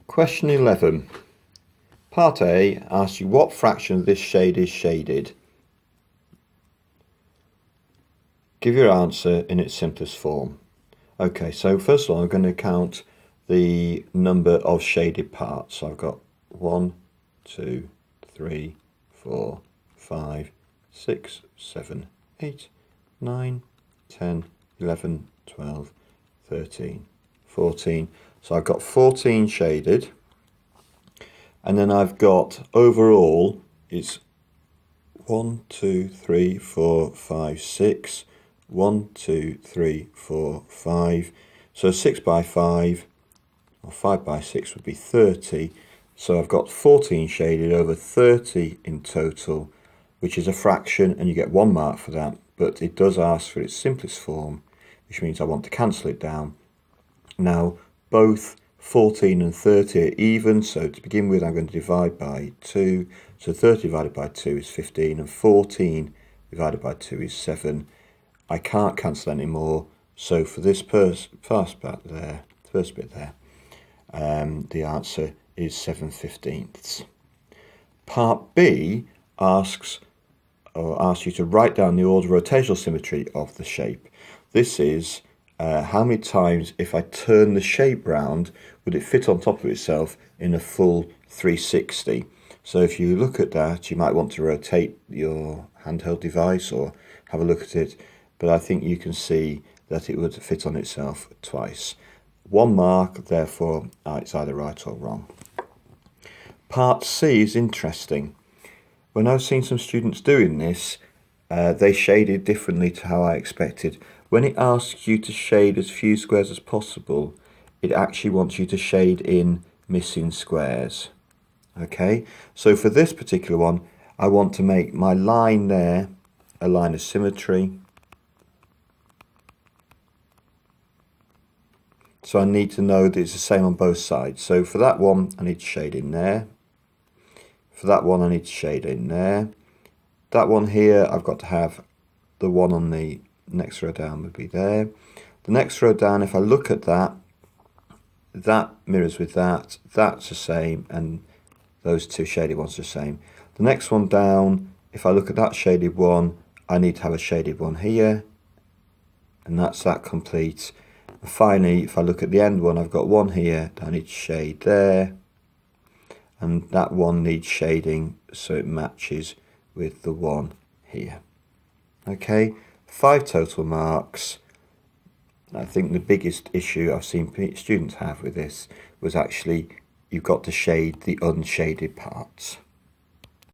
Question 11. Part A asks you what fraction of this shade is shaded. Give your answer in its simplest form. Okay, so first of all I'm going to count the number of shaded parts. So I've got 1, 2, 3, 4, 5, 6, 7, 8, 9, 10, 11, 12, 13, 14. So I've got 14 shaded, and then I've got overall it's 1, 2, 3, 4, 5, 6, 1, 2, 3, 4, 5. So 6 by 5 or 5 by 6 would be 30. So I've got 14 shaded over 30 in total, which is a fraction, and you get 1 mark for that. But it does ask for its simplest form, which means I want to cancel it down. Now, both 14 and 30 are even, so to begin with I'm going to divide by 2. So 30 divided by 2 is 15, and 14 divided by 2 is 7. I can't cancel anymore, so for this first bit there, the answer is 7/15. Part B asks you to write down the order of rotational symmetry of the shape. This is how many times, if I turn the shape round, would it fit on top of itself in a full 360. So if you look at that, you might want to rotate your handheld device or have a look at it, but I think you can see that it would fit on itself twice. 1 mark, therefore it's either right or wrong. Part C is interesting. When I've seen some students doing this, they shaded differently to how I expected. When it asks you to shade as few squares as possible, it actually wants you to shade in missing squares. Okay, so for this particular one, I want to make my line there a line of symmetry. So I need to know that it's the same on both sides. So for that one, I need to shade in there. For that one, I need to shade in there. That one here, I've got to have the one on the next row down would be there. The next row down, if I look at that, that mirrors with that, that's the same, and those two shaded ones are the same. The next one down, if I look at that shaded one, I need to have a shaded one here, and that's that complete. And finally, if I look at the end one, I've got one here that I need to shade there, and that one needs shading so it matches with the one here. Okay, 5 total marks. I think the biggest issue I've seen students have with this was actually you've got to shade the unshaded parts.